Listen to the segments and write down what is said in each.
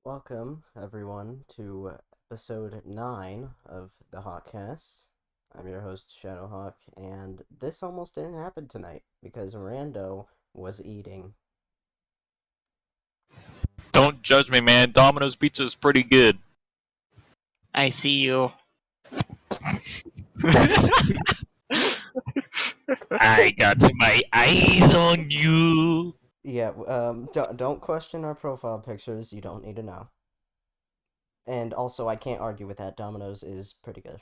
Welcome, everyone, to episode 9 of the Hawkcast. I'm your host, Shadowhawk, and this almost didn't happen tonight because Rando was eating. Don't judge me, man. Domino's pizza is pretty good. I see you. I got my eyes on you. Yeah, don't question our profile pictures, you don't need to know. And also, I can't argue with that, Domino's is pretty good.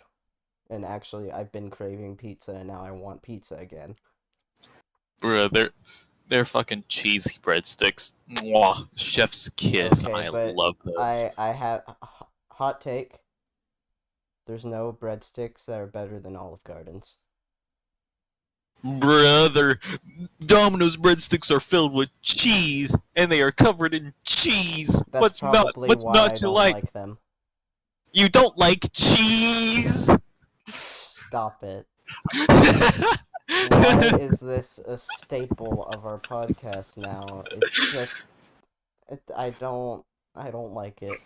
And actually, I've been craving pizza, and now I want pizza again. Bruh, they're fucking cheesy breadsticks. Mwah. Chef's kiss. Okay, I but love those. I have... hot take. There's no breadsticks that are better than Olive Garden's. Brother, Domino's breadsticks are filled with cheese, and they are covered in cheese. That's probably what's why not I to don't like? them. You don't like cheese? Stop it. Why is this a staple of our podcast now? It's just... I don't like it.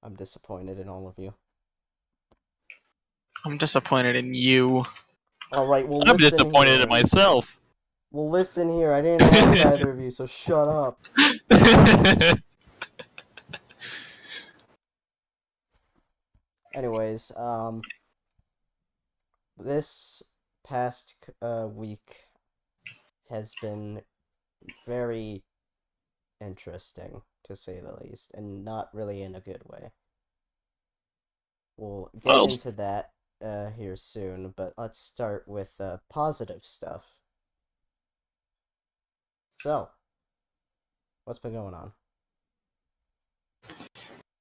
I'm disappointed in all of you. I'm disappointed in you. Alright, well I'm listen disappointed here. in myself. Well listen here, I didn't ask either of you, so shut up. Anyways, this past week has been very interesting, to say the least, and not really in a good way. We'll get into that here soon, but let's start with positive stuff. So, what's been going on?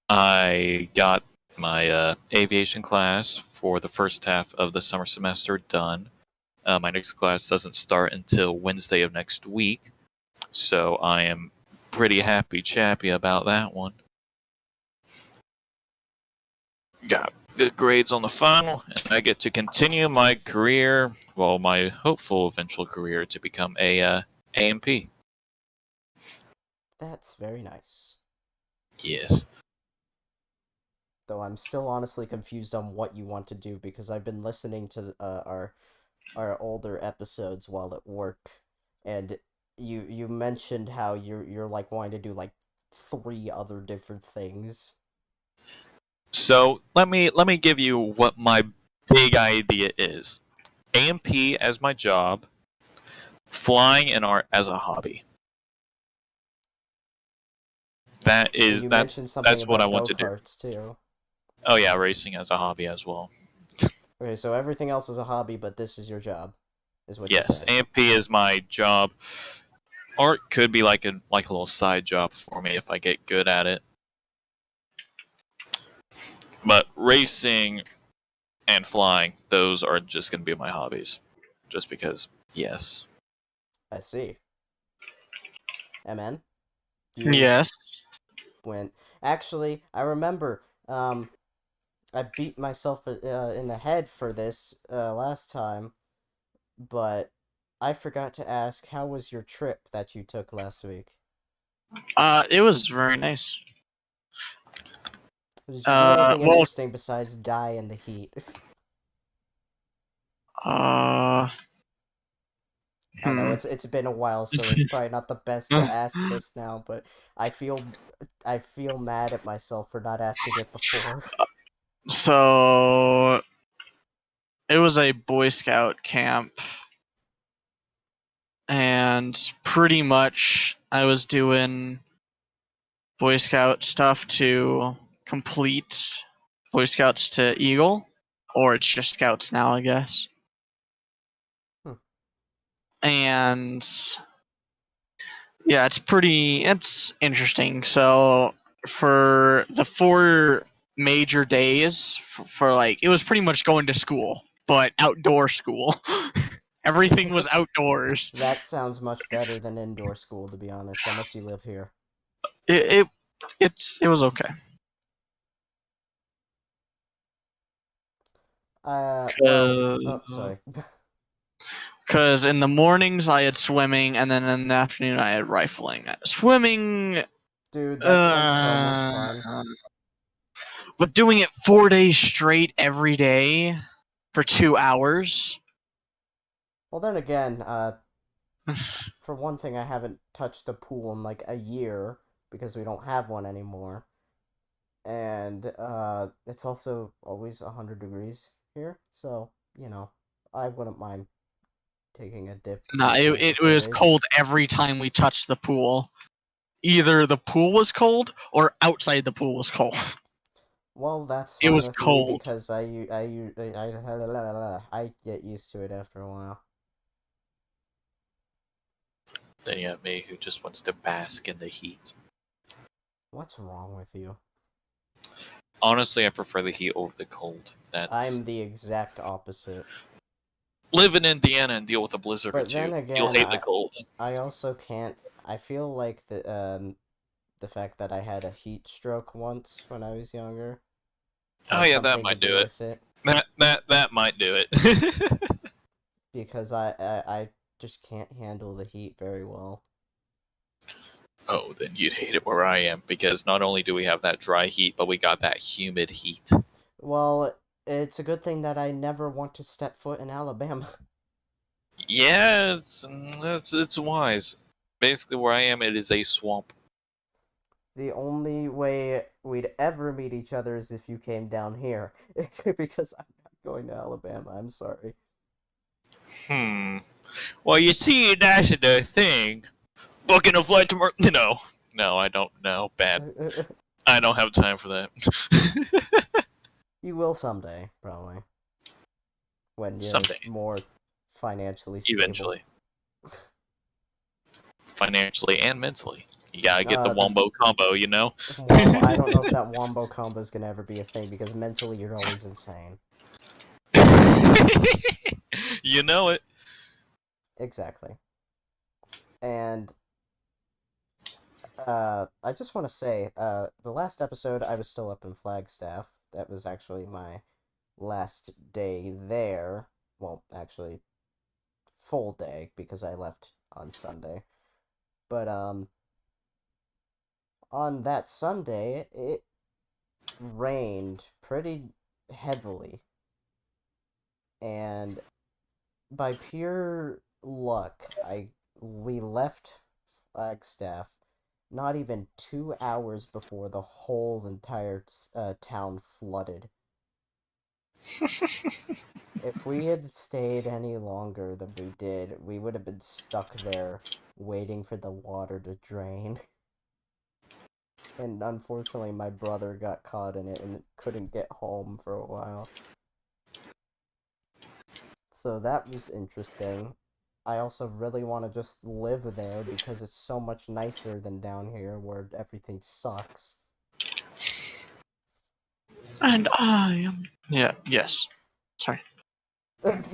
I got my aviation class for the first half of the summer semester done. My next class doesn't start until Wednesday of next week, so I am pretty chappy about that one. Got good grades on the final, and I get to continue my career, well, my hopeful eventual career to become a AMP. That's very nice. Yes. Though I'm still honestly confused on what you want to do, because I've been listening to our older episodes while at work, and you mentioned how you're like wanting to do like 3 other different things. So let me give you what my big idea is. AMP as my job, flying and art as a hobby. That's what I want to do. Go-karts too. Oh yeah, racing as a hobby as well. Okay, so everything else is a hobby, but this is your job, is what you're Yes, saying. AMP is my job. Art could be like a little side job for me if I get good at it. But racing and flying, those are just going to be my hobbies. Just because, yes. I see. MN? Yes. Actually, I remember, I beat myself in the head for this last time, but I forgot to ask, how was your trip that you took last week? It was very nice. Did you do anything interesting besides die in the heat? I know it's been a while, so it's probably not the best to ask this now, but I feel mad at myself for not asking it before. So, it was a Boy Scout camp, and pretty much I was doing Boy Scout stuff to complete Boy Scouts to Eagle, or it's just Scouts now, I guess. And yeah, it's interesting. So for the 4 major days, for like, it was pretty much going to school, but outdoor school. Everything was outdoors. That sounds much better than indoor school, to be honest, unless you live here. It was okay. Well, oh, sorry. Because in the mornings I had swimming, and then in the afternoon I had rifling. Swimming, Dude, that sounds so much fun. but doing it 4 days straight every day for 2 hours. Well, then again, for one thing, I haven't touched a pool in like a year because we don't have one anymore. And it's also always 100 degrees here, so I wouldn't mind taking a dip Nah, in for it 4 was days. cold every time we touched the pool. Either the pool was cold or outside the pool was cold. Well, that's It fine was with me cold. because I get used to it after a while. Then you have me who just wants to bask in the heat. What's wrong with you? Honestly, I prefer the heat over the cold. That's I'm the exact opposite. live in Indiana and deal with a blizzard or But then two. You'll again, hate the cold. I also can't. I feel like the fact that I had a heat stroke once when I was younger Oh has yeah, that something to might do do it. with it That might do it. because I just can't handle the heat very well. Oh, then you'd hate it where I am because not only do we have that dry heat, but we got that humid heat. Well, it's a good thing that I never want to step foot in Alabama. Yeah, it's wise. Basically, where I am, it is a swamp. The only way we'd ever meet each other is if you came down here, because I'm not going to Alabama. I'm sorry. Well, you see, that's the thing. Booking a flight tomorrow? No, I don't know. Bad. I don't have time for that. You will someday, probably, when you're Someday. more financially stable. Eventually. Financially and mentally. You gotta get the The- wombo combo, you know? Well, I don't know if that wombo combo is gonna ever be a thing because mentally you're always insane. You know it. Exactly. And I just want to say, the last episode I was still up in Flagstaff. That was actually my last day there. Well, actually, full day because I left on Sunday. But on that Sunday, it rained pretty heavily. And by pure luck, we left Flagstaff not even 2 hours before the whole entire town flooded. If we had stayed any longer than we did, we would have been stuck there waiting for the water to drain. And unfortunately, my brother got caught in it and couldn't get home for a while. So that was interesting. I also really want to just live there because it's so much nicer than down here where everything sucks. And I am. Yeah, yes. Sorry. And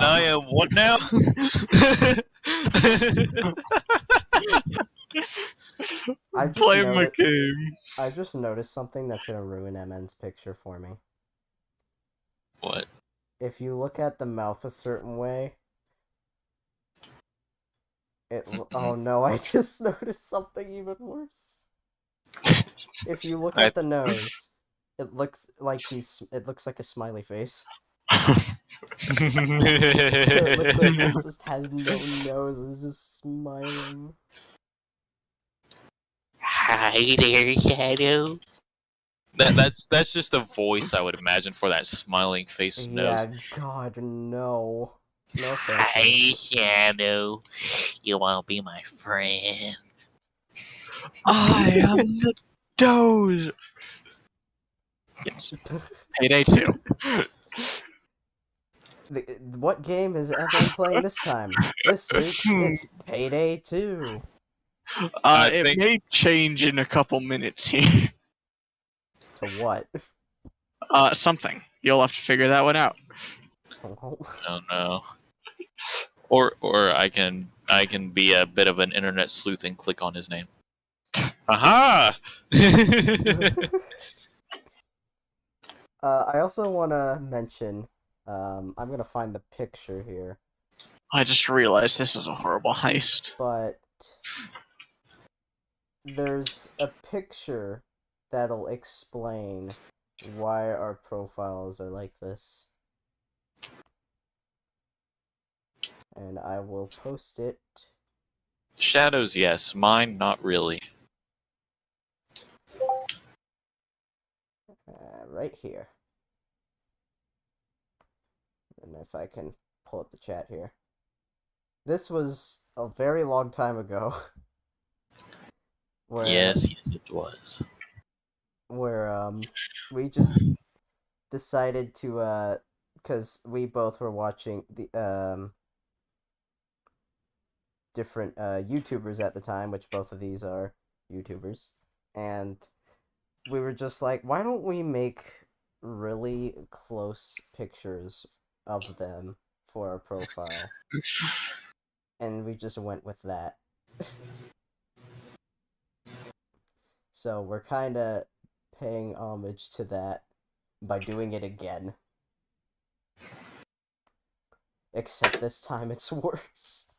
I am what now? I just Playing my noti- game. I just noticed something that's gonna ruin MN's picture for me. What? If you look at the mouth a certain way, oh no, I just noticed something even worse. If you look at the nose, it looks like it looks like a smiley face. So it looks like it just has no nose, it's just smiling. Hi there, Shadow. That's just a voice I would imagine for that smiling face nose. Yeah, God, no. No thank Hi, you. Shadow. You wanna be my friend? I am the Doge. Yes. Payday 2. What game is Evan playing this time? This week, it's Payday 2. It may change in a couple minutes here. To what? Something. You'll have to figure that one out. Oh, Oh no. Or I can be a bit of an internet sleuth and click on his name. Aha! I also want to mention, I'm gonna find the picture here, I just realized this is a horrible heist. but there's a picture that'll explain why our profiles are like this. And I will post it. Shadows, yes. Mine, not really. Right here. And if I can pull up the chat here. This was a very long time ago. where Yes, yes, it was. where we just decided to because we both were watching the different YouTubers at the time, which both of these are YouTubers, and we were just like, why don't we make really close pictures of them for our profile? And we just went with that. So we're kind of paying homage to that by doing it again. Except this time it's worse.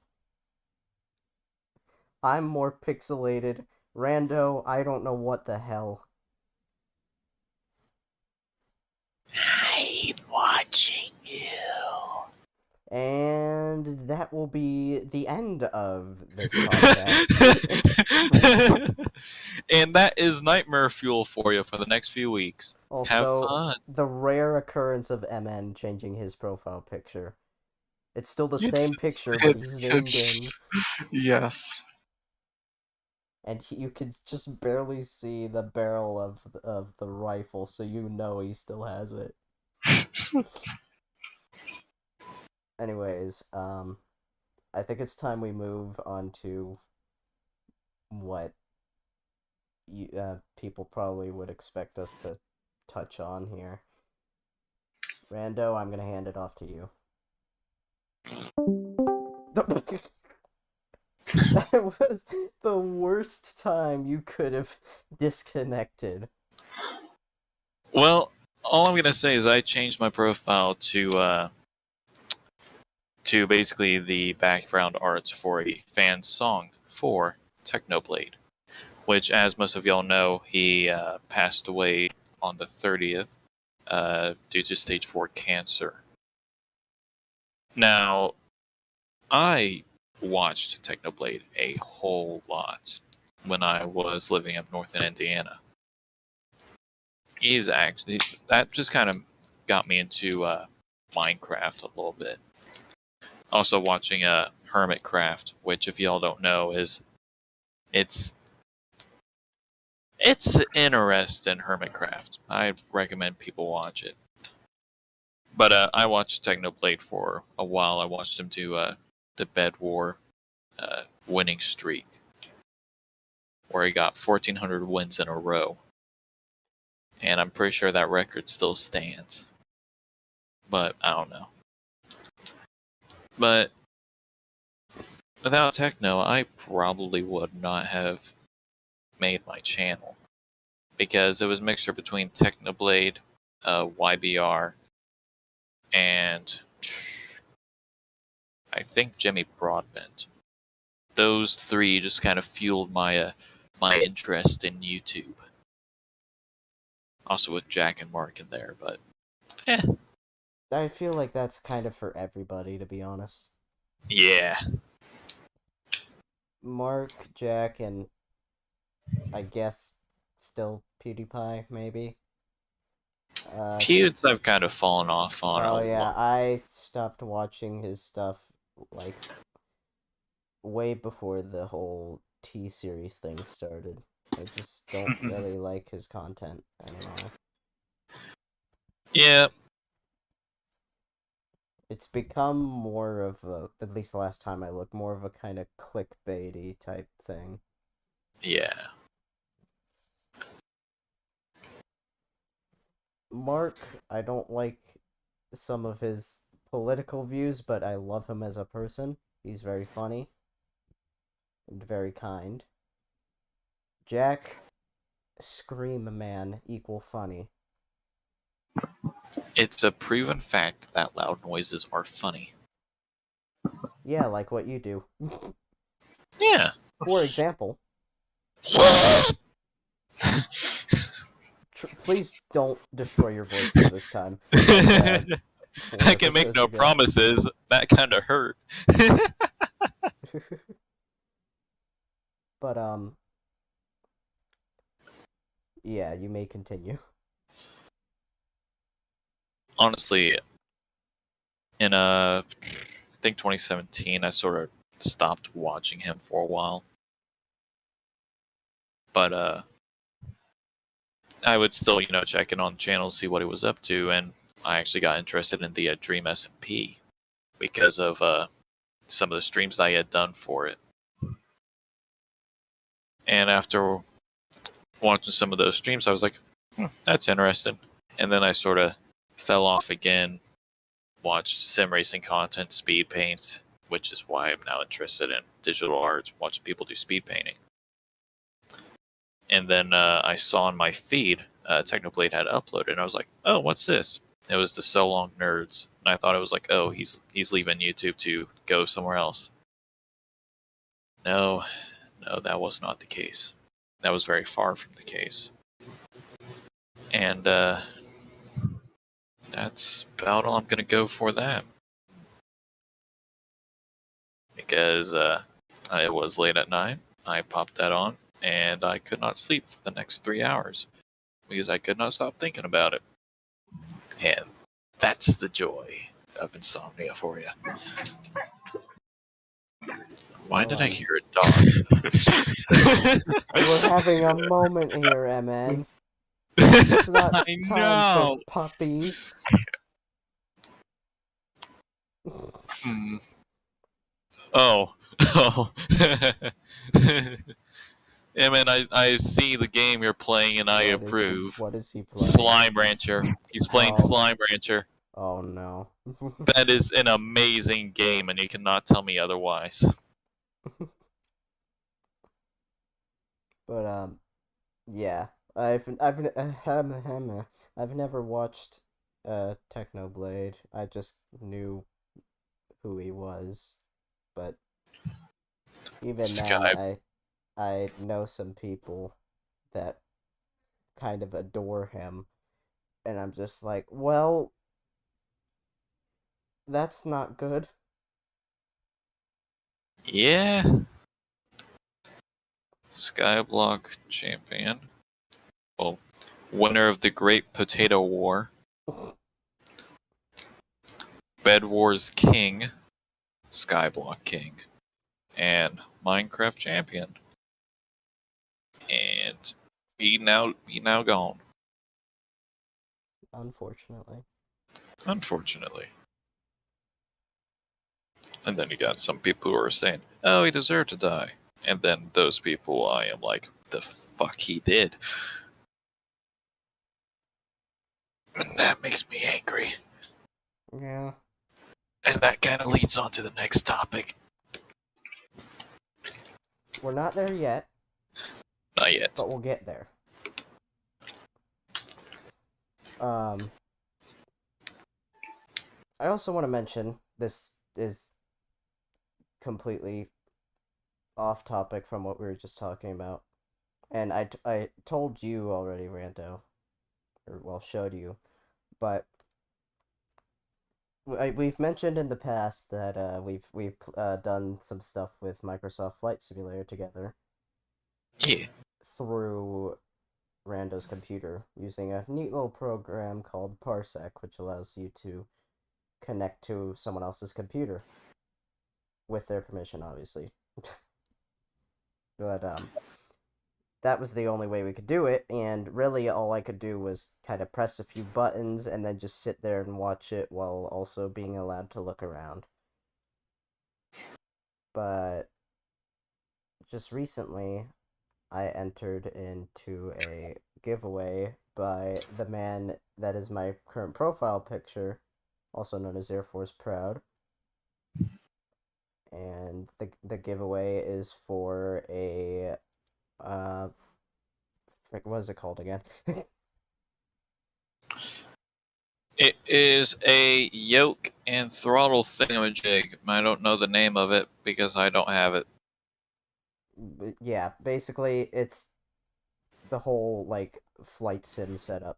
I'm more pixelated. Rando, I don't know what the hell. I'm watching you. And that will be the end of this podcast. And that is nightmare fuel for you for the next few weeks. Have Also, fun. the rare occurrence of MN changing his profile picture. It's still the It's- same picture, but he's zoomed in, Yes. and you could just barely see the barrel of the rifle, so you know he still has it. Anyways, I think it's time we move on to what people probably would expect us to touch on here. Rando, I'm gonna hand it off to you. That was the worst time you could have disconnected. Well, all I'm gonna say is I changed my profile to basically the background art for a fan song for Technoblade, which, as most of y'all know, he passed away on the 30th due to stage 4 cancer. Now, I watched Technoblade a whole lot when I was living up north in Indiana. He's actually that just kind of got me into Minecraft a little bit. Also watching Hermitcraft, which if y'all don't know is it's interesting Hermitcraft. I recommend people watch it. But I watched Technoblade for a while. I watched him do the Bed War winning streak, where he got 1,400 wins in a row. And I'm pretty sure that record still stands. But I don't know. But without techno, I probably would not have made my channel. Because it was a mixture between Technoblade, YBR, and I think Jimmy Broadbent. Those three just kind of fueled my interest in YouTube. Also with Jack and Mark in there, but I feel like that's kind of for everybody, to be honest. yeah. Mark, Jack, and I guess still PewDiePie, maybe. Pewds I've kind of fallen off on Oh a yeah, lot. I stopped watching his stuff like way before the whole T-series thing started. I just don't really like his content anymore. Yeah, It's become more of a, at least the last time I looked, more of a kind of clickbaity type thing. yeah. Mark, I don't like some of his political views, but I love him as a person. He's very funny and very kind. Jack, Scream Man equal funny. It's a proven fact that loud noises are funny. Yeah, like what you do. Yeah. For example, please don't destroy your voices this time, like four I can make episodes no ago. promises. That kind of hurt. But yeah, you may continue. Honestly, in I think 2017, I sort of stopped watching him for a while. But I would still, check in on the channel, see what he was up to, and I actually got interested in the Dream SMP because of some of the streams I had done for it. And after watching some of those streams, I was like, that's interesting. And then I sort of fell off again, watched sim racing content, speed paints, which is why I'm now interested in digital art, watching people do speed painting. And then I saw on my feed, Technoblade had uploaded, and I was like, oh, what's this? It was the So Long Nerds. And I thought it was like, oh, he's leaving YouTube to go somewhere else. No, that was not the case. That was very far from the case. And that's about all I'm going to go for that. Because it was late at night. I popped that on, and I could not sleep for the next 3 hours because I could not stop thinking about it. And that's the joy of insomnia for you. Why did I hear a dog? We're having a moment here, MN. It's not I time know. for puppies. Oh. Yeah, man, I see the game you're playing and I approve. What is he playing? Slime Rancher. He's playing Slime Rancher. Oh no. That is an amazing game, and you cannot tell me otherwise. But yeah, I've never watched Technoblade. I just knew who he was, but even now, I know some people that kind of adore him, and I'm just like, well, that's not good. Yeah. Skyblock champion. Well, winner of the Great Potato War. Bed Wars King. Skyblock King. And Minecraft champion. And he now gone. Unfortunately. Unfortunately. And then you got some people who are saying, oh, he deserved to die. And then those people, I am like, the fuck he did. And that makes me angry. Yeah. And that kind of leads on to the next topic. We're not there yet. Not yet. But we'll get there. I also want to mention, this is completely off topic from what we were just talking about. And I told you already, Rando, or well, showed you, but we've mentioned in the past that we've done some stuff with Microsoft Flight Simulator together. Yeah. Through Rando's computer using a neat little program called Parsec, which allows you to connect to someone else's computer with their permission, obviously. But that was the only way we could do it, and really all I could do was kind of press a few buttons and then just sit there and watch it while also being allowed to look around. But just recently, I entered into a giveaway by the man that is my current profile picture, also known as Air Force Proud. And the giveaway is for a what is it called again? It is a yoke and throttle thingamajig. I don't know the name of it because I don't have it. Yeah, basically it's the whole like flight sim setup,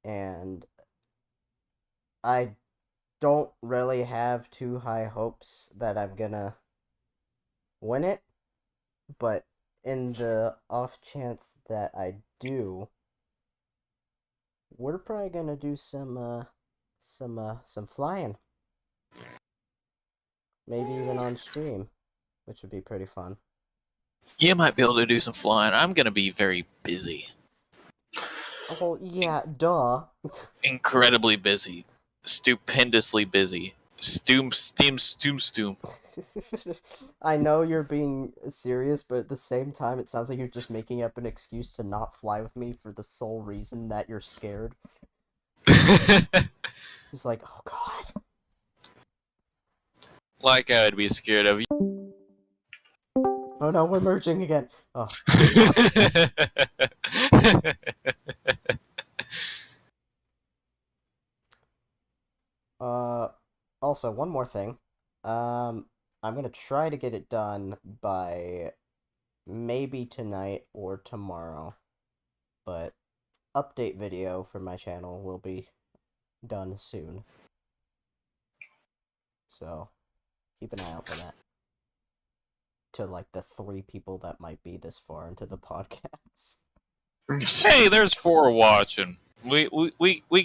and I don't really have too high hopes that I'm gonna win it, but in the off chance that I do, we're probably gonna do some flying. Maybe even on stream, which would be pretty fun. You might be able to do some flying. I'm going to be very busy. Oh, well, yeah, duh. Incredibly busy. Stupendously busy. Stoom. I know you're being serious, but at the same time, it sounds like you're just making up an excuse to not fly with me for the sole reason that you're scared. It's like, oh god. Like I would be scared of you. Oh no, we're merging again. Oh. Also, one more thing. I'm gonna try to get it done by maybe tonight or tomorrow, but update video for my channel will be done soon. So, keep an eye out for that. To like the 3 people that might be this far into the podcast. Hey, there's 4 watching. We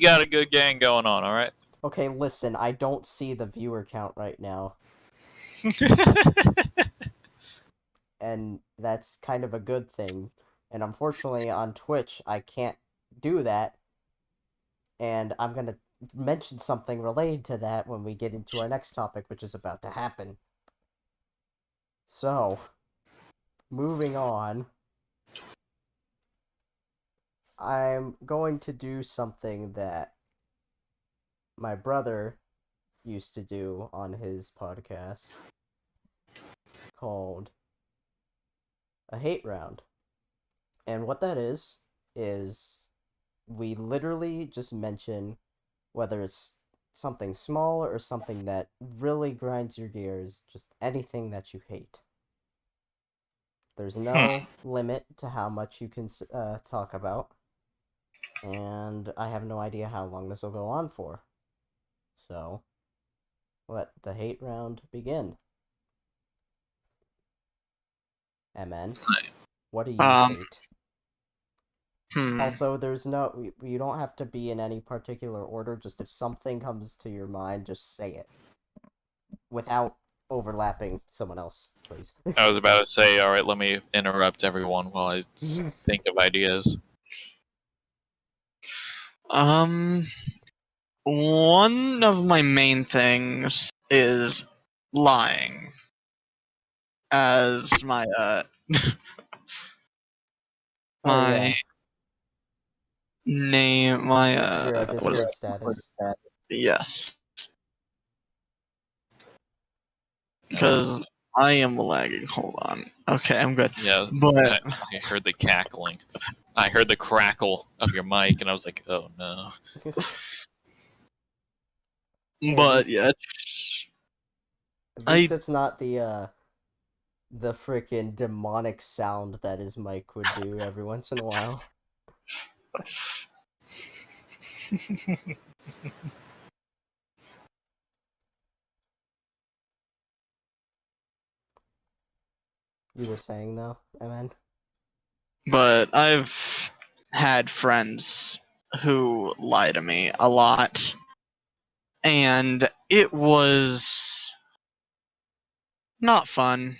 got a good gang going on, alright? Okay, listen, I don't see the viewer count right now, and that's kind of a good thing. And unfortunately, on Twitch, I can't do that, and I'm gonna mention something related to that when we get into our next topic, which is about to happen. So, moving on, I'm going to do something that my brother used to do on his podcast called a hate round. And what that is we literally just mention whether it's something small or something that really grinds your gears, just anything that you hate. There's no limit to how much you can talk about, and I have no idea how long this will go on for. So, let the hate round begin. MN, what do you hate? Also, there's no... You don't have to be in any particular order, just if something comes to your mind, just say it. Without overlapping someone else, please. I was about to say, alright, let me interrupt everyone while I think of ideas. One of my main things is lying. As my my name, my Your what is Discord status. Yes. Because I am lagging. Hold on. Okay, I'm good. Yeah, But I heard the cackling. I heard the crackle of your mic, and I was like, oh no. but least, yeah, at least it's not the freaking demonic sound that his mic would do every once in a while. You were saying though, MN? But I've had friends who lie to me a lot, and it was not fun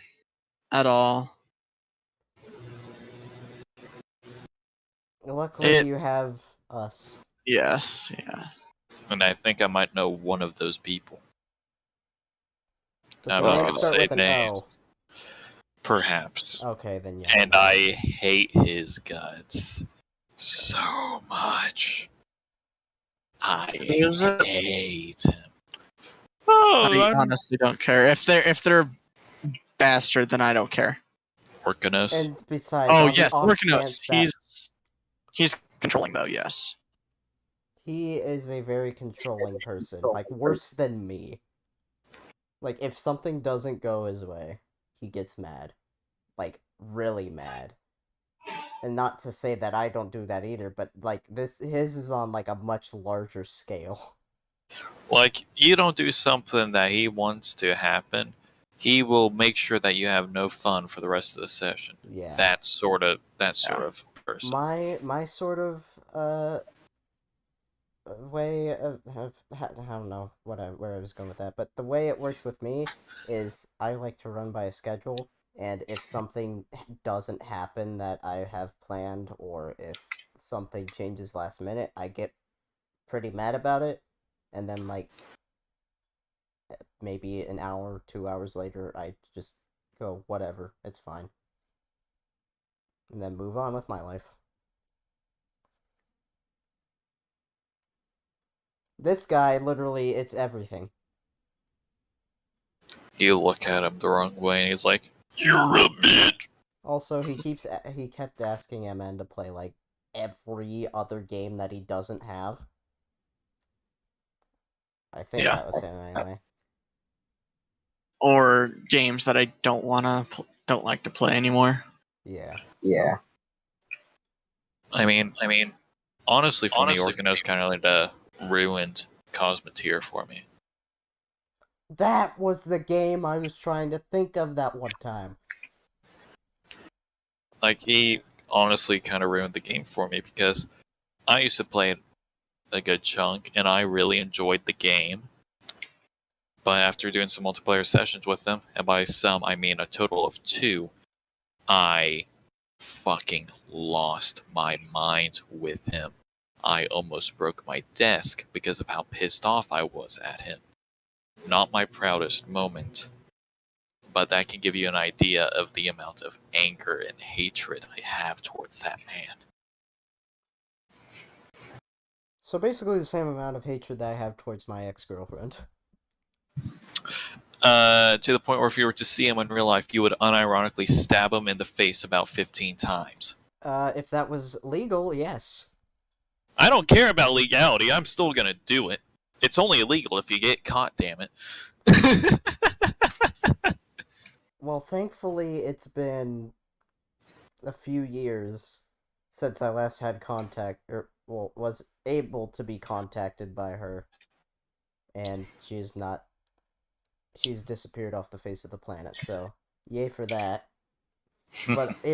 at all. Luckily, you have us. Yes, yeah. And I think I might know one of those people. Does I'm your not name going to start say with an names. Perhaps. O? Okay, then yeah. And I hate his guts so much. I hate him. I honestly don't care. If they're bastard, then I don't care. Orcanos. And besides, Oh on the yes, off Orcanos. chance that He's controlling though. Yes. He is a very controlling person, like worse than me. Like if something doesn't go his way, he gets mad. Like really mad. And not to say that I don't do that either, but like his is on like a much larger scale. Like, you don't do something that he wants to happen, he will make sure that you have no fun for the rest of the session. Yeah. That sort of person. My sort of way of I don't know where I was going with that, but the way it works with me is I like to run by a schedule, and if something doesn't happen that I have planned, or if something changes last minute, I get pretty mad about it, and then like maybe an hour, 2 hours later, I just go whatever, it's fine, and then move on with my life. This guy literally, it's everything. You look at him the wrong way, and he's like, "You're a bitch." Also, he kept asking MN to play like every other game that he doesn't have. I think Yeah. that was him anyway. Or games that I don't like to play anymore. Yeah. I mean, honestly, for me, Organos kind of ruined Cosmeteer for me. That was the game I was trying to think of that one time. Like, he honestly kind of ruined the game for me because I used to play it a good chunk, and I really enjoyed the game. But after doing some multiplayer sessions with them, and by some I mean a total of 2, I fucking lost my mind with him. I almost broke my desk because of how pissed off I was at him. Not my proudest moment, but that can give you an idea of the amount of anger and hatred I have towards that man. So basically the same amount of hatred that I have towards my ex-girlfriend. To the point where if you were to see him in real life, you would unironically stab him in the face about 15 times. If that was legal, yes. I don't care about legality. I'm still gonna do it. It's only illegal if you get caught, damn it. Well, thankfully, it's been a few years since I last had contact, or, well, was able to be contacted by her. And she's disappeared off the face of the planet, so yay for that. But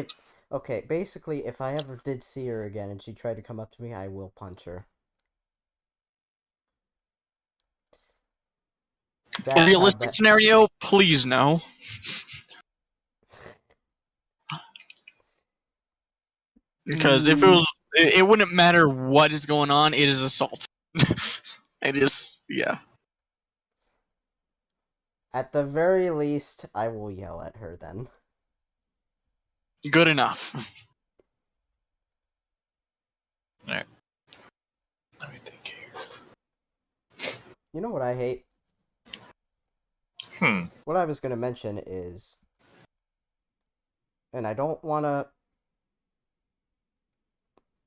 okay, basically, if I ever did see her again and she tried to come up to me, I will punch her. That's how Realistic bad. scenario, please no. Because if it wouldn't matter what is going on. It is assault. It is, yeah. At the very least, I will yell at her then. Good enough. Alright. Let me think here. You know what I hate? What I was gonna mention is, and I don't wanna.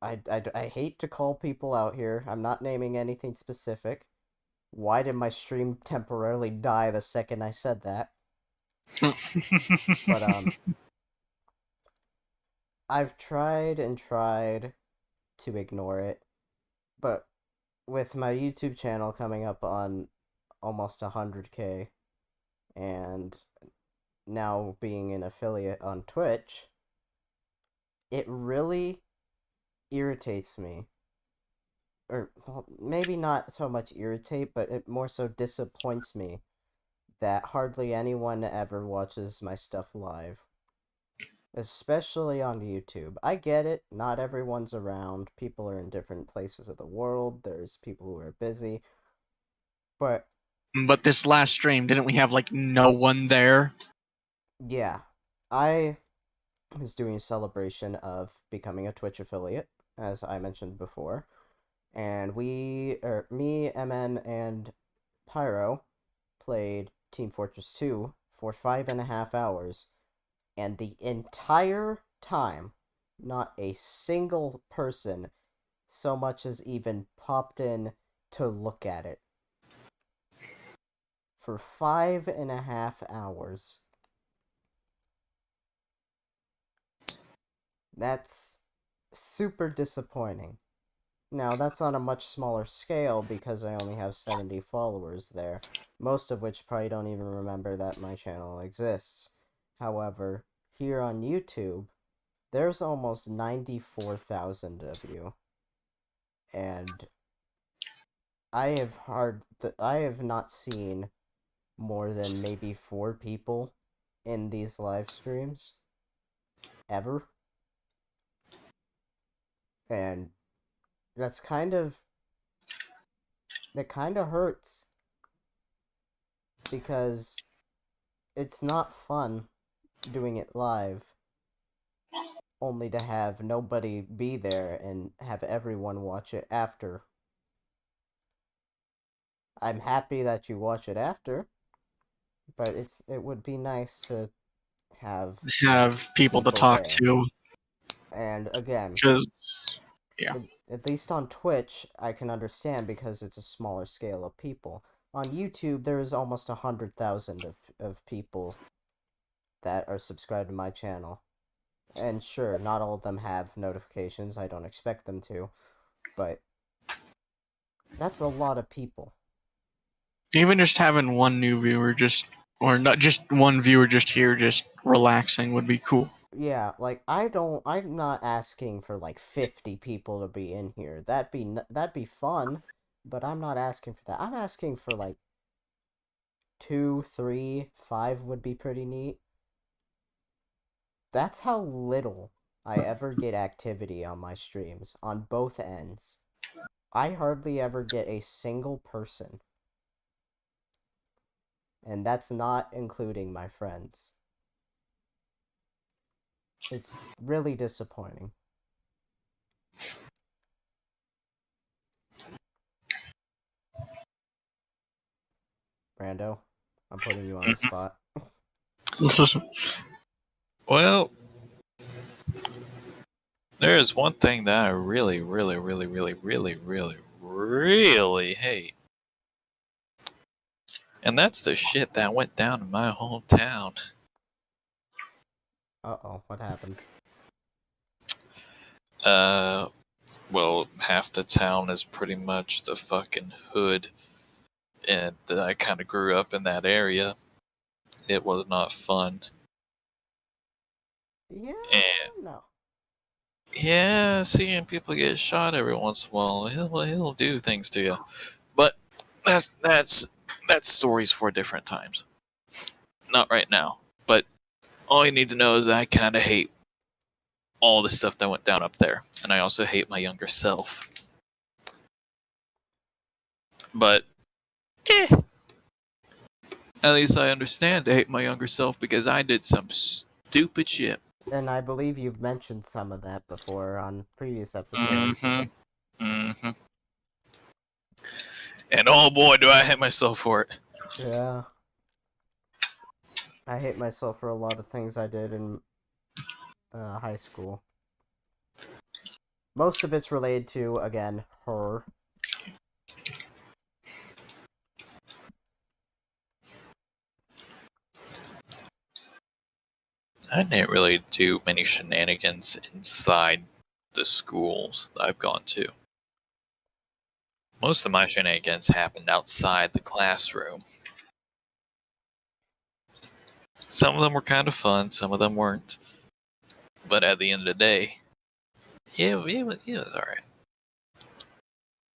I hate to call people out here. I'm not naming anything specific. Why did my stream temporarily die the second I said that? But I've tried and tried to ignore it, but with my YouTube channel coming up on almost 100K, and now being an affiliate on Twitch, it really irritates me. Or, well, maybe not so much irritate, but it more so disappoints me that hardly anyone ever watches my stuff live. Especially on YouTube. I get it, not everyone's around, people are in different places of the world, there's people who are busy, but But this last stream, didn't we have like no one there? yeah, I was doing a celebration of becoming a Twitch affiliate, as I mentioned before, and me, MN, and Pyro played Team Fortress 2 for 5.5 hours, and the entire time, not a single person so much as even popped in to look at it for 5.5 hours. That's super disappointing. Now, that's on a much smaller scale because I only have 70 followers there, most of which probably don't even remember that my channel exists. However, here on YouTube, there's almost 94,000 of you, and I have not seen more than maybe 4 people in these live streams ever, and that kind of hurts because it's not fun doing it live only to have nobody be there and have everyone watch it after. I'm happy that you watch it after, but it would be nice to have Have people to talk there. to. And again, Because, yeah. at least on Twitch, I can understand because it's a smaller scale of people. On YouTube, there is almost 100,000 of people that are subscribed to my channel. And sure, not all of them have notifications, I don't expect them to, but that's a lot of people. Even just having one new viewer or not just one viewer just here just relaxing would be cool. Yeah, like I'm not asking for like 50 people to be in here. That'd be fun, but I'm not asking for that. I'm asking for like 2, 3, 5 would be pretty neat. That's how little I ever get activity on my streams, on both ends. I hardly ever get a single person. And that's not including my friends. It's really disappointing. Brando, I'm putting you on the spot. Well, there is one thing that I really, really, really, really, really, really, really hate. And that's the shit that went down in my hometown. Uh-oh, what happened? Well, half the town is pretty much the fucking hood. And I kind of grew up in that area. It was not fun. Yeah, And no. yeah, seeing people get shot every once in a while, he'll do things to you. But that's stories for different times. Not right now. But all you need to know is that I kind of hate all the stuff that went down up there, and I also hate my younger self. But at least I understand to hate my younger self because I did some stupid shit. And I believe you've mentioned some of that before on previous episodes. Mm-hmm. And oh boy, do I hate myself for it. Yeah. I hate myself for a lot of things I did in high school. Most of it's related to, again, her. I didn't really do many shenanigans inside the schools that I've gone to. Most of my shenanigans happened outside the classroom. Some of them were kind of fun, some of them weren't. But at the end of the day, it was alright.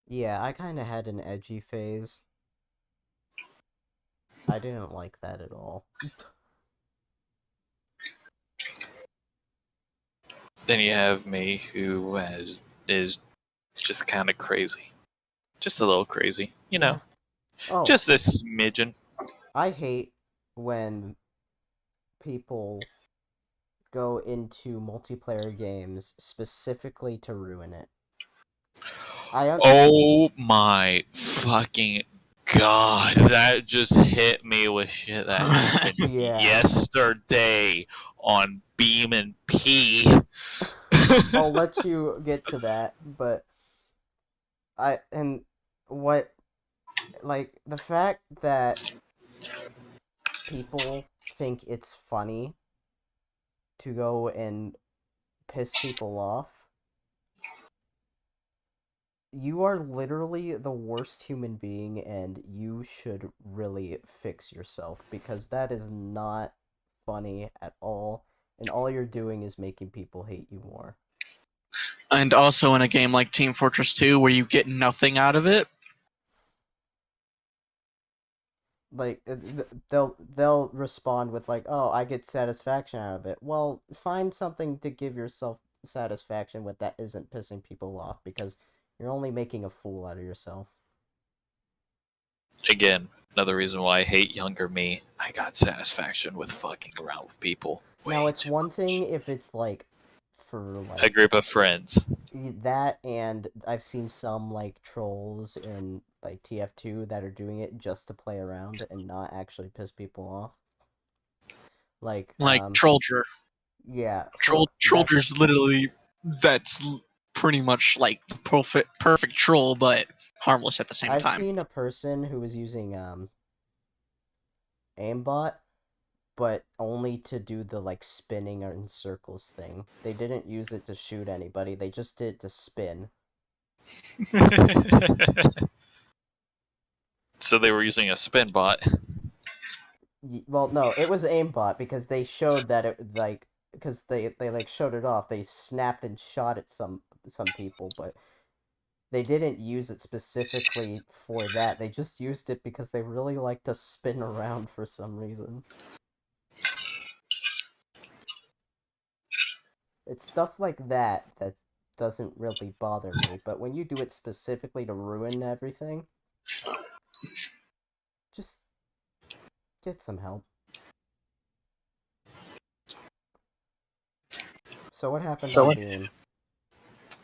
Yeah, I kind of had an edgy phase. I didn't like that at all. Then you have me, who is just kind of crazy. Just a little crazy, you know. Oh, Just a smidgen. I hate when people go into multiplayer games specifically to ruin it. Oh my fucking god, that just hit me with shit that happened Yeah. yesterday on Beam and P. I'll let you get to that, but and what, like, the fact that people think it's funny to go and piss people off, you are literally the worst human being, and you should really fix yourself, because that is not funny at all, and all you're doing is making people hate you more. And also in a game like Team Fortress 2 where you get nothing out of it. Like, they'll respond with like, "Oh, I get satisfaction out of it." Well, find something to give yourself satisfaction with that isn't pissing people off, because you're only making a fool out of yourself. Again, another reason why I hate younger me. I got satisfaction with fucking around with people. Now, Way it's too one thing if it's like for a like group of friends. that, and I've seen some like trolls in like TF2 that are doing it just to play around and not actually piss people off. Like, Like Trollger. yeah, Trollger's literally pretty much like the perfect troll, but harmless at the same I've time. seen a person who was using aimbot, but only to do the like spinning in circles thing. They didn't use it to shoot anybody. They just did it to spin. So they were using a spin bot. Well, no, it was aimbot, because they showed that it like, because they like showed it off. They snapped and shot at some people, but they didn't use it specifically for that. They just used it because they really like to spin around for some reason. It's stuff like that that doesn't really bother me, but when you do it specifically to ruin everything, just get some help. So what happened on Beam?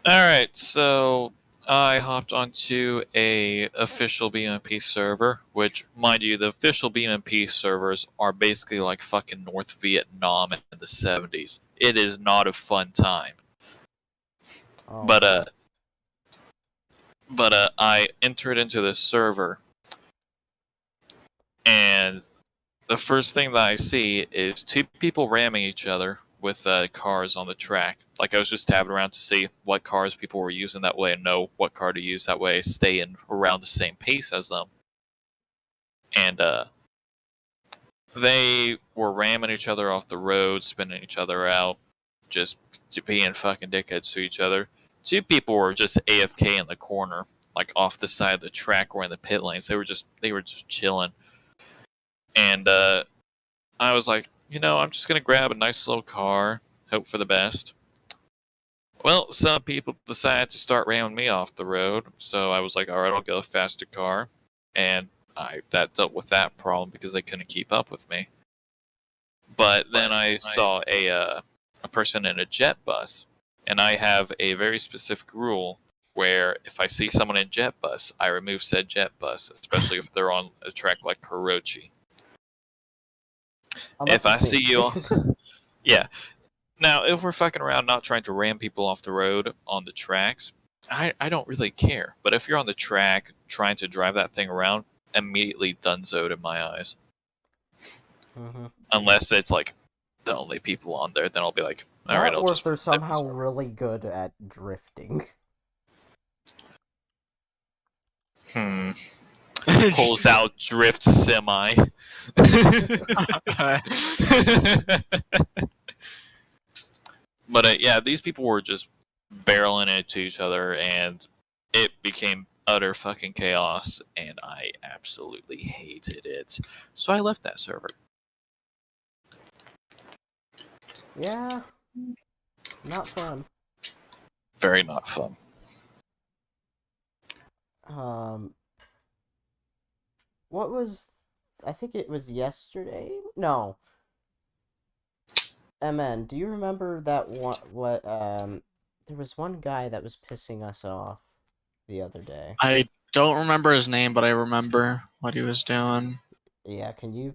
Alright, so I hopped onto a official BMP server, which, mind you, the official BMP servers are basically like fucking North Vietnam in the 70s. It is not a fun time. Oh, But I entered into this server, and the first thing that I see is two people ramming each other with cars on the track. Like, I was just tabbing around to see what cars people were using that way and know what car to use that way, stay in around the same pace as them. And they were ramming each other off the road, spinning each other out, just being fucking dickheads to each other. Two people were just AFK in the corner, like off the side of the track or in the pit lanes. They were just chilling. And I was like, I'm just gonna grab a nice little car, hope for the best. Well, some people decided to start ramming me off the road, so I was like, all right, I'll get a faster car, and that dealt with that problem because they couldn't keep up with me. But then I saw a person in a jet bus, and I have a very specific rule where if I see someone in jet bus, I remove said jet bus, especially if they're on a track like Hirochi. unless If I it's me. see you, yeah. Now, if we're fucking around not trying to ram people off the road on the tracks, I don't really care. But if you're on the track trying to drive that thing around, immediately donezoed in my eyes. Mm-hmm. Unless it's like the only people on there, then I'll be like, alright, I'll or just... if they're somehow really good at drifting. Pulls out drift semi. But yeah, these people were just barreling into each other, and it became utter fucking chaos, and I absolutely hated it. So I left that server. Yeah. Not fun. Very not fun. What was... I think it was yesterday? No. MN, do you remember that one... there was one guy that was pissing us off the other day. I don't remember his name, but I remember what he was doing. Yeah, can you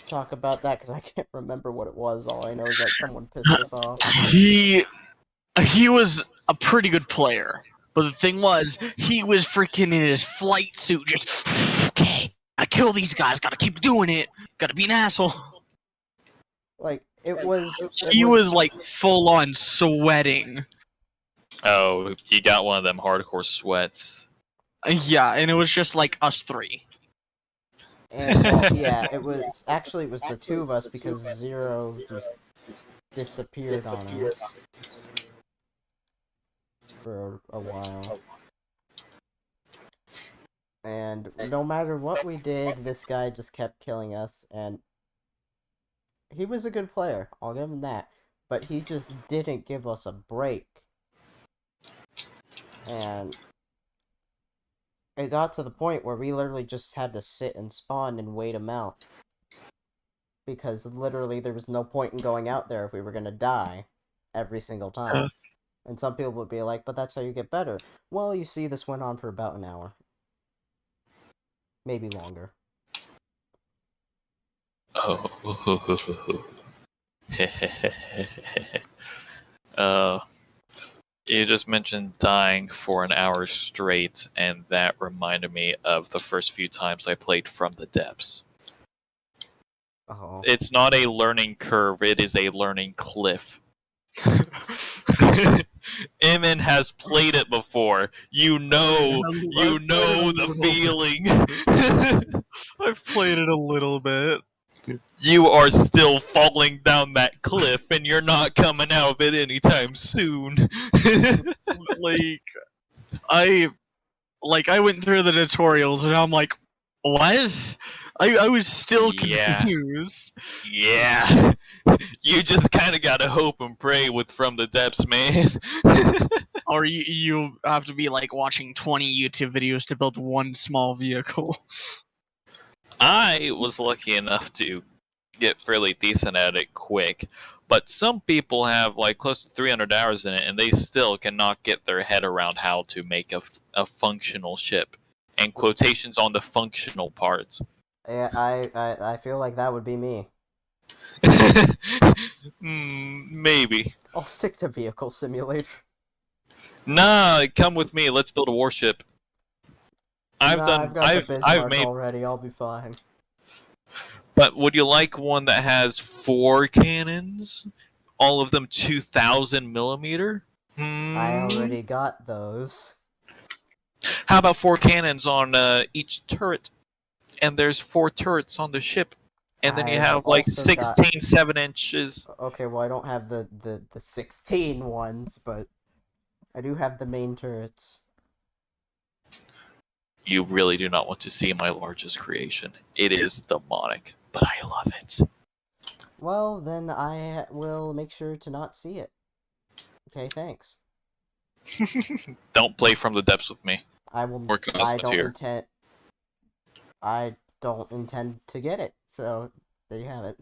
talk about that? Because I can't remember what it was. All I know is that someone pissed us off. He was a pretty good player. But the thing was, he was freaking in his flight suit, just okay. Gotta kill these guys. Gotta keep doing it. Gotta be an asshole. Like it was. He was like full on sweating. Oh, you got one of them hardcore sweats. Yeah, and it was just like us three. And well, yeah, it was the two of us because Zero just disappeared on us for a while. And no matter what we did, this guy just kept killing us, and he was a good player, I'll give him that. But he just didn't give us a break. And it got to the point where we literally just had to sit and spawn and wait him out. Because literally there was no point in going out there if we were going to die every single time. And some people would be like, but that's how you get better. Well, you see, this went on for about an hour. Maybe longer. Oh. You just mentioned dying for an hour straight, and that reminded me of the first few times I played From the Depths. Oh. It's not a learning curve, it is a learning cliff. Emin has played it before. You know the feeling. I've played it a little bit. You are still falling down that cliff, and you're not coming out of it anytime soon. I went through the tutorials, and I'm like, what? I was still confused. Yeah. You just kind of gotta hope and pray with From the Depths, man. Or you have to be like watching 20 YouTube videos to build one small vehicle. I was lucky enough to get fairly decent at it quick, but some people have like close to 300 hours in it, and they still cannot get their head around how to make a functional ship. And quotations on the functional parts. Yeah, I feel like that would be me. Maybe. I'll stick to Vehicle Simulator. Nah, come with me. Let's build a warship. I've got the Bismarck already. I'll be fine. But would you like one that has 4 cannons? All of them 2,000 millimeter? I already got those. How about 4 cannons on each turret? And there's 4 turrets on the ship. And then you have like 16 7-inches. Okay, well I don't have the 16 ones, but I do have the main turrets. You really do not want to see my largest creation. It is demonic, but I love it. Well, then I will make sure to not see it. Okay, thanks. Don't play From the Depths with me. I will. Or Cosmos here. I don't intend to get it. So there you have it.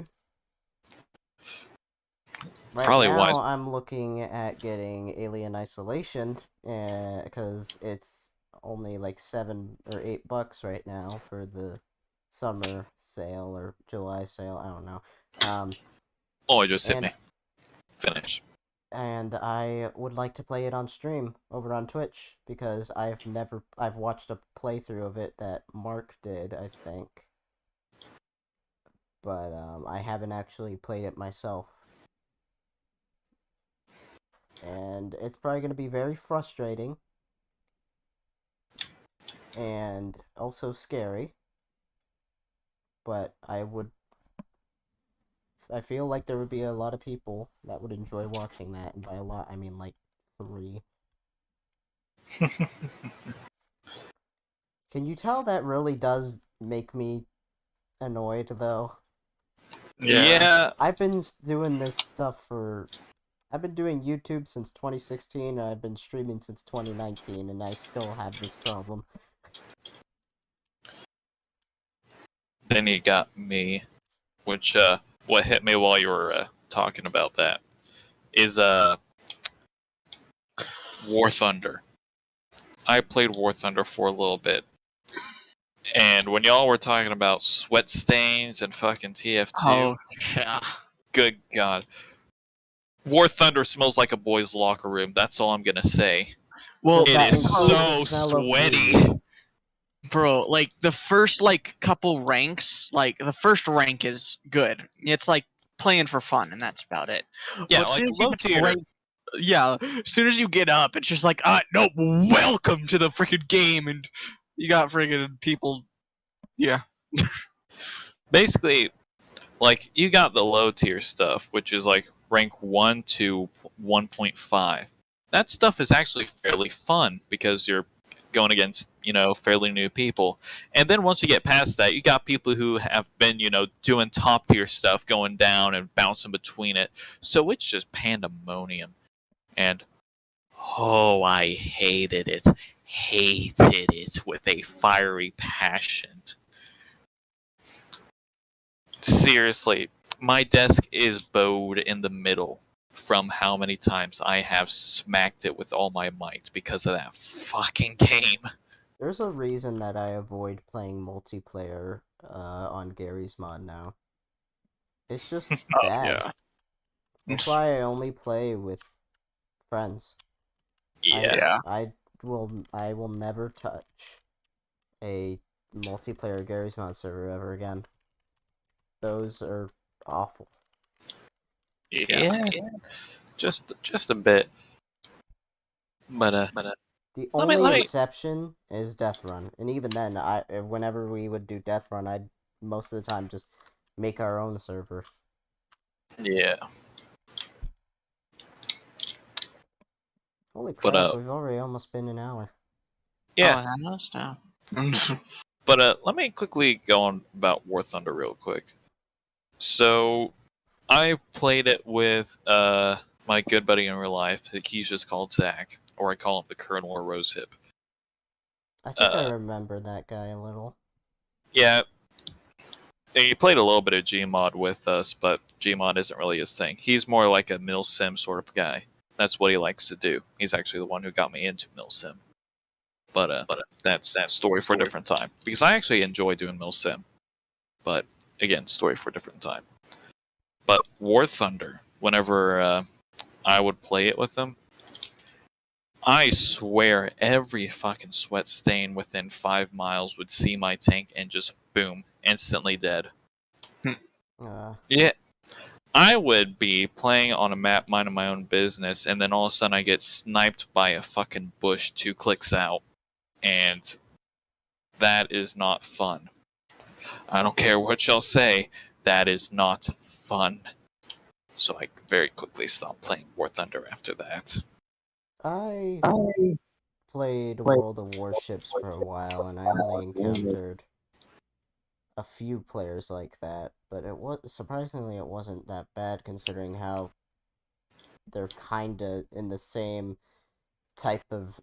Right Probably now, wise. I'm looking at getting Alien Isolation, because it's only like $7 or $8 right now for the summer sale or July sale. I don't know. Oh, it just hit me. Finish. And I would like to play it on stream over on Twitch because I've watched a playthrough of it that Mark did, I think. But I haven't actually played it myself. And it's probably going to be very frustrating. And also scary. But I feel like there would be a lot of people that would enjoy watching that, and by a lot, I mean like 3. Can you tell that really does make me annoyed, though? Yeah. I've been doing this stuff I've been doing YouTube since 2016, and I've been streaming since 2019, and I still have this problem. Then you got me, which, what hit me while you were talking about that is War Thunder. I played War Thunder for a little bit, and when y'all were talking about sweat stains and fucking TF2, yeah. Good God, War Thunder smells like a boys' locker room. That's all I'm gonna say. Well, Does It that is include the so smell of sweaty. weed? bro, like the first like couple ranks, like the first rank is good. It's like playing for fun, and that's about it. Yeah, But as soon like as you low get to tier. rank, yeah, as soon as you get up, it's just like, no, welcome to the freaking game, and you got freaking people. Yeah, Basically, like you got the low tier stuff, which is like rank 1 to 1.5. That stuff is actually fairly fun because you're going against, fairly new people. And then once you get past that, you got people who have been, doing top tier stuff, going down and bouncing between it. So it's just pandemonium. And oh, I hated it. Hated it with a fiery passion. Seriously, my desk is bowed in the middle from how many times I have smacked it with all my might because of that fucking game. There's a reason that I avoid playing multiplayer on Gary's mod now. It's just bad. yeah. That's why I only play with friends. Yeah. Yeah. I will never touch a multiplayer Gary's mod server ever again. Those are awful. Yeah. Just a bit. But The Let me- only let me- exception is Death Run, and even then, whenever we would do Death Run, I'd most of the time just make our own server. yeah. Holy But, crap, we've already almost been an hour. Yeah. Oh, that's down. But let me quickly go on about War Thunder real quick. So I played it with my good buddy in real life. He's just called Zach, or I call him the Colonel or Rosehip. I think I remember that guy a little. Yeah, he played a little bit of Gmod with us, but Gmod isn't really his thing. He's more like a milsim sort of guy. That's what he likes to do. He's actually the one who got me into milsim. But that's that story for a different time. Because I actually enjoy doing milsim. But again, story for a different time. But War Thunder, whenever I would play it with them, I swear every fucking sweat stain within 5 miles would see my tank and just boom, instantly dead. Yeah. I would be playing on a map minding my own business, and then all of a sudden I get sniped by a fucking bush 2 clicks out. And that is not fun. I don't care what y'all say, that is not fun. So I very quickly stopped playing War Thunder after that. I played World of Warships for a while, and I only encountered a few players like that, but surprisingly it wasn't that bad considering how they're kinda in the same type of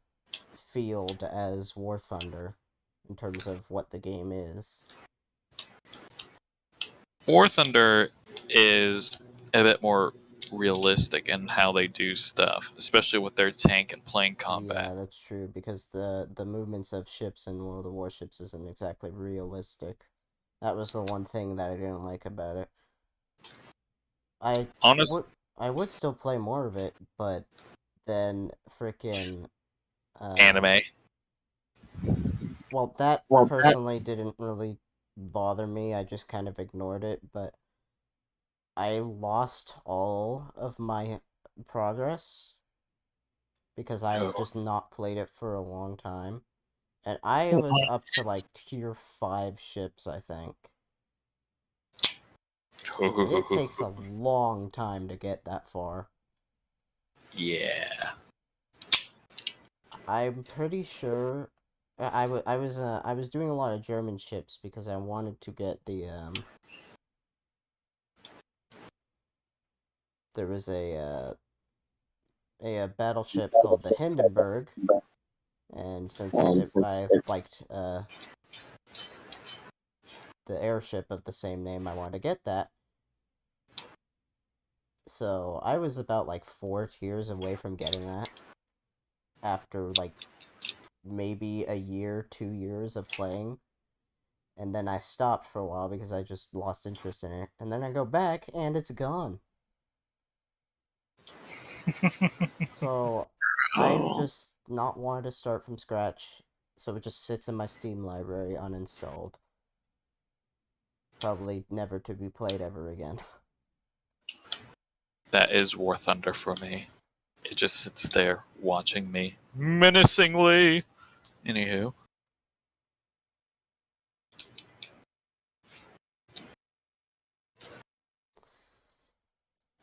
field as War Thunder in terms of what the game is. War Thunder is a bit more realistic in how they do stuff, especially with their tank and plane combat. Yeah, that's true, because the movements of ships in World of Warships isn't exactly realistic. That was the one thing that I didn't like about it. I would still play more of it, but then frickin' Anime. Well, that personally didn't really bother me. I just kind of ignored it, but I lost all of my progress because I had just not played it for a long time. And I was up to like tier 5 ships, I think. And it takes a long time to get that far. Yeah. I'm pretty sure I was doing a lot of German ships because I wanted to get the there was a battleship called the Hindenburg, and since I liked the airship of the same name, I wanted to get that. So I was about like 4 tiers away from getting that after like maybe a year, 2 years of playing. And then I stopped for a while because I just lost interest in it. And then I go back and it's gone. So I've just not want to start from scratch, so it just sits in my Steam library uninstalled. Probably never to be played ever again. That is War Thunder for me. It just sits there watching me menacingly. Anywho.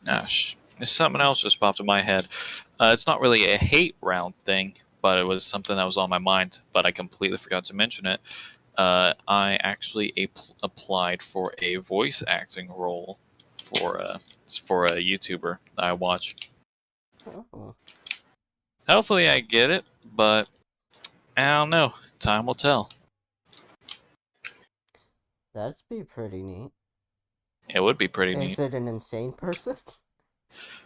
Gosh, something else just popped in my head. It's not really a hate round thing, but it was something that was on my mind, but I completely forgot to mention it. I actually applied for a voice acting role for a YouTuber that I watch. Oh. Hopefully I get it, but I don't know. Time will tell. That'd be pretty neat. It would be pretty neat. Is it an insane person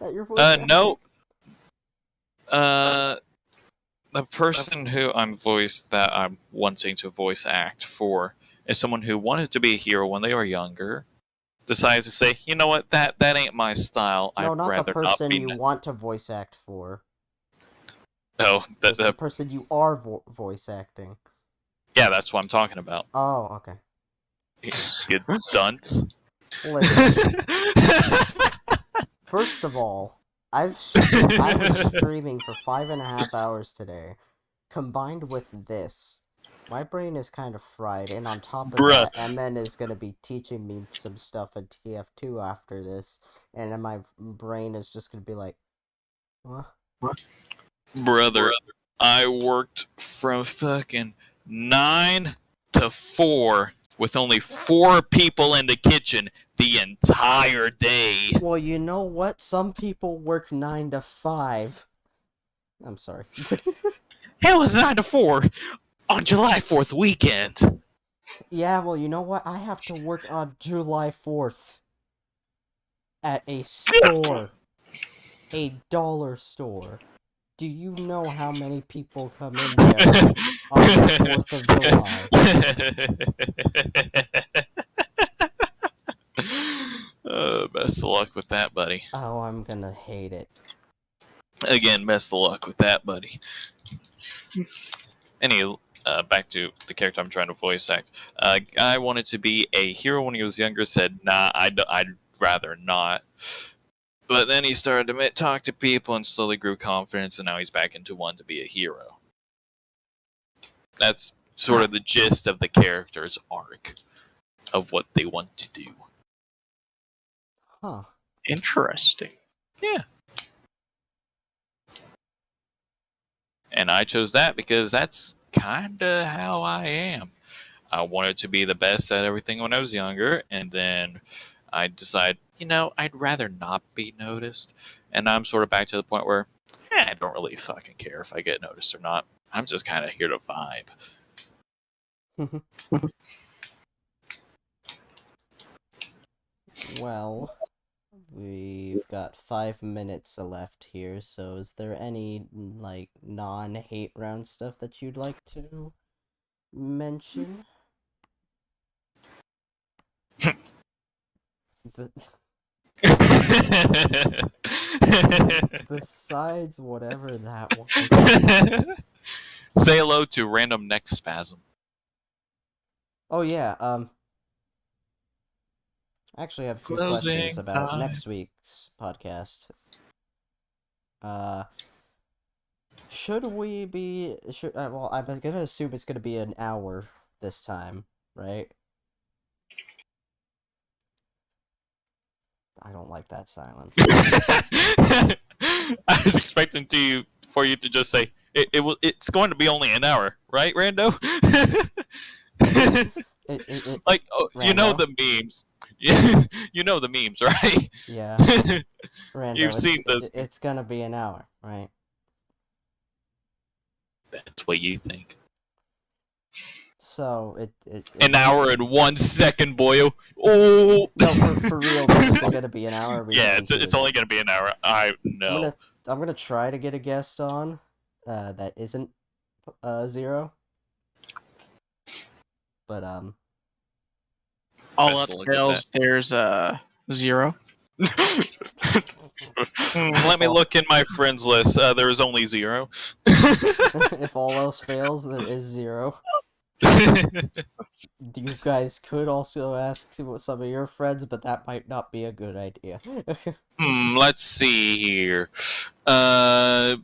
that you're voicing? No. The person who I'm wanting to voice act for is someone who wanted to be a hero when they were younger. Decided to say, you know what, that ain't my style. No, I'd not rather the person not be. you want to voice act for. Oh, The person you are voice acting. Yeah, that's what I'm talking about. Oh, okay. You dunce. Listen. First of all, I was streaming for 5.5 hours today. Combined with this, my brain is kind of fried, and on top of that, MN is going to be teaching me some stuff at TF2 after this, and then my brain is just going to be like, what? Brother, I worked from fucking 9 to 4 with only 4 people in the kitchen the entire day. Well, you know what? Some people work 9 to 5. I'm sorry. Hell, was 9 to 4 on July 4th weekend. Yeah, well, you know what? I have to work on July 4th at a store. A dollar store. Do you know how many people come in there on the 4th of July? Best of luck with that, buddy. Oh, I'm gonna hate it. Again, best of luck with that, buddy. Anyway, back to the character I'm trying to voice act. Guy wanted to be a hero when he was younger, said, nah, I'd rather not. But then he started to talk to people and slowly grew confidence, and now he's back into wanting to be a hero. That's sort of the gist of the character's arc of what they want to do. Huh. Interesting. Yeah. And I chose that because that's kind of how I am. I wanted to be the best at everything when I was younger, and then I decided, I'd rather not be noticed. And I'm sort of back to the point where I don't really fucking care if I get noticed or not. I'm just kind of here to vibe. Well, we've got 5 minutes left here, so is there any, non-hate round stuff that you'd like to mention? Besides whatever that was. Say hello to random neck spasm. Oh yeah, I actually have a few questions about next week's podcast. Should we be... well, I'm gonna assume it's gonna be an hour this time, right? I don't like that silence. I was expecting for you to just say, it's going to be only an hour, right, Rando? Like, Rando? You know the memes. You know the memes, right? Yeah. Rando, you've seen those. It's gonna be an hour, right? That's what you think. So, an hour and 1 second, boyo. Oh! No, for real, is it gonna be an hour? Yeah, it's only gonna be an hour. I know. I'm gonna try to get a guest on that isn't Zero. But, all else fails, there's Zero. Let me look in my friends list. There is only 0. If all else fails, there is 0. You guys could also ask some of your friends, but that might not be a good idea. Let's see here. Uh,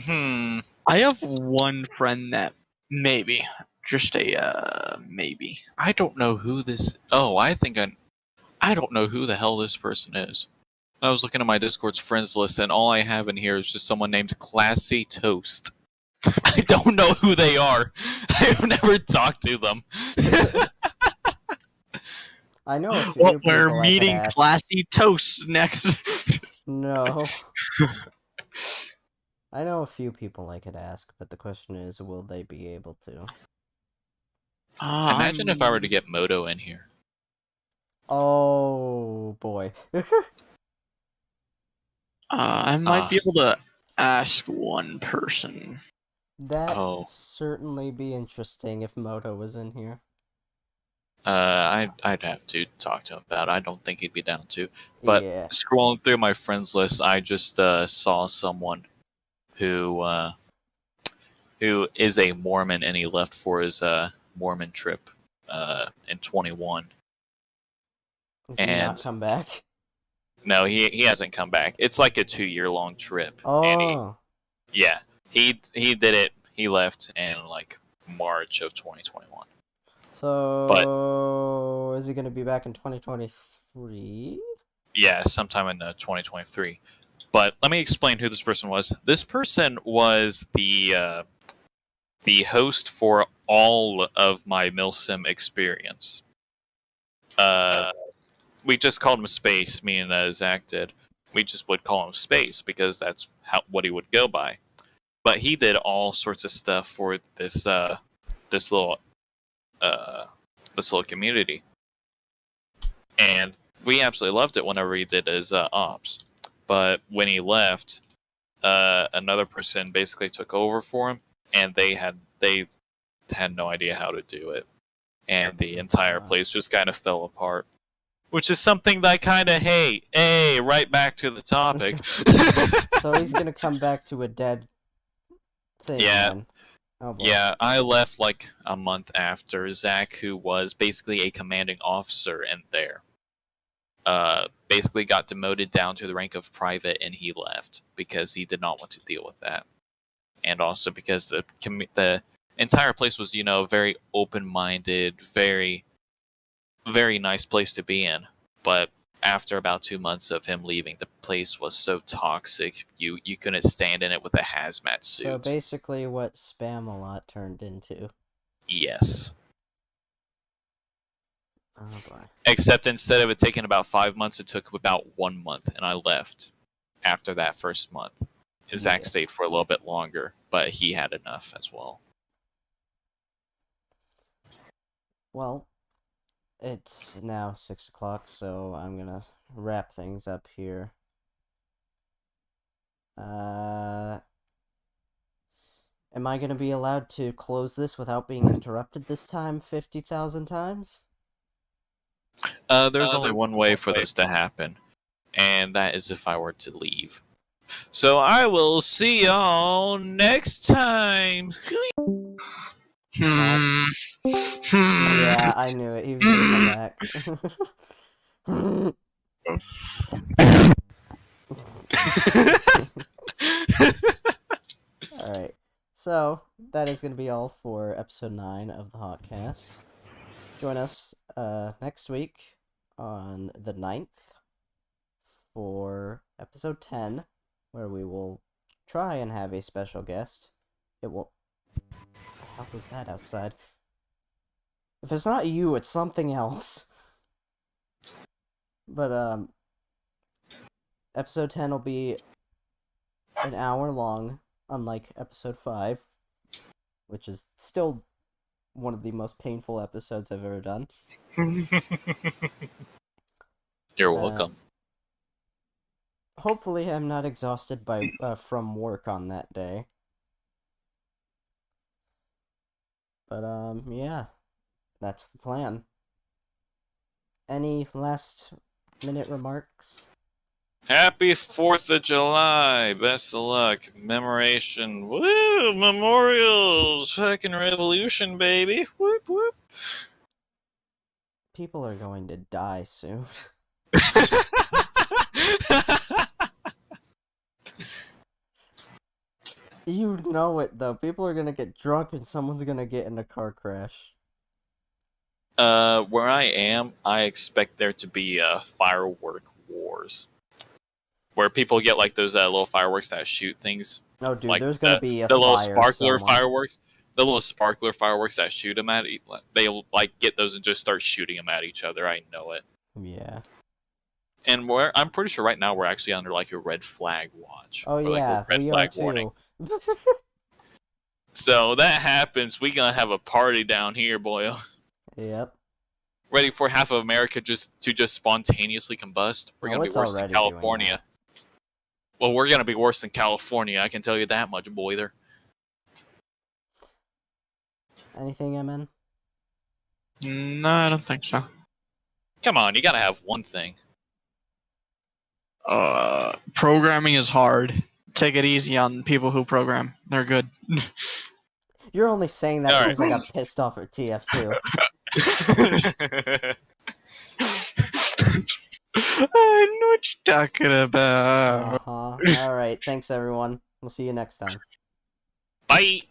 I have one friend that maybe, just a maybe. I don't know who this. Oh, I don't know who the hell this person is. I was looking at my Discord's friends list, and all I have in here is just someone named Classy Toast. I don't know who they are. I've never talked to them. I know a few Well, people we're I could meeting ask. Classy Toast next. No. I know a few people I could ask, but the question is, will they be able to? Imagine if I were to get Moto in here. Oh, boy. I might be able to ask one person. That'd Oh. certainly be interesting if Moto was in here. I'd have to talk to him about it. I don't think he'd be down to. But Yeah. scrolling through my friends list, I just saw someone who is a Mormon, and he left for his Mormon trip in 21. Does he not come back? No, he hasn't come back. It's like a 2-year-long trip. Oh. And he did it. He left in like March of 2021. So, is he going to be back in 2023? Yeah, sometime in 2023. But let me explain who this person was. This person was the host for all of my Milsim experience. We just called him Space, me and Zach did. We just would call him Space because that's what he would go by. But he did all sorts of stuff for this little community, and we absolutely loved it whenever he did his ops. But when he left, another person basically took over for him, and they had no idea how to do it, and the entire place just kind of fell apart. Which is something that I kind of hate. Hey, right back to the topic. So he's gonna come back to a dead thing. Yeah. Then. Oh, boy. Yeah, I left like a month after Zach, who was basically a commanding officer in there. Basically got demoted down to the rank of private, and he left because he did not want to deal with that, and also because the entire place was, very open-minded, very, very nice place to be in. But after about 2 months of him leaving, the place was so toxic, you couldn't stand in it with a hazmat suit. So basically what Spam-A-Lot turned into. Yes. Oh, boy. Except instead of it taking about 5 months, it took about 1 month, and I left after that first month. Zach stayed for a little bit longer, but he had enough as well. Well, it's now 6 o'clock, so I'm gonna wrap things up here. Am I gonna be allowed to close this without being interrupted this time 50,000 times? There's only one way for this to happen, and that is if I were to leave. So I will see y'all next time. Yeah, I knew it. He was gonna come back. Alright, so that is going to be all for episode 9 of the Hawkcast. Join us next week on the 9th for episode 10, where we will try and have a special guest. It will... What the hell was that outside? If it's not you, it's something else. But, episode 10 will be an hour long, unlike episode 5, which is still one of the most painful episodes I've ever done. You're welcome. Hopefully I'm not exhausted from work on that day. But, yeah. That's the plan. Any last minute remarks? Happy 4th of July. Best of luck. Commemoration. Woo! Memorials. Second revolution, baby. Whoop, whoop. People are going to die soon. You know it, though. People are gonna get drunk and someone's gonna get in a car crash. Where I am, I expect there to be firework wars. Where people get like those little fireworks that shoot things. Oh, dude, Like there's gonna be a the little fire sparkler somewhere. fireworks. The little sparkler fireworks that shoot them at they'll like get those and just start shooting them at each other. I know it. Yeah. And I'm pretty sure right now we're actually under like a red flag watch. Oh, or like yeah, a red we flag are too. warning. So that happens, we gonna have a party down here, boy. Yep. Ready for half of America just spontaneously combust? We're gonna be it's worse than already doing California. Well, we're gonna be worse than California. I can tell you that much, boy. There. Anything, MN? No, I don't think so. Come on, you gotta have one thing. Programming is hard. Take it easy on people who program. They're good. You're only saying that All because I got pissed off at TF2. I know what you're talking about. Alright, thanks everyone. We'll see you next time. Bye.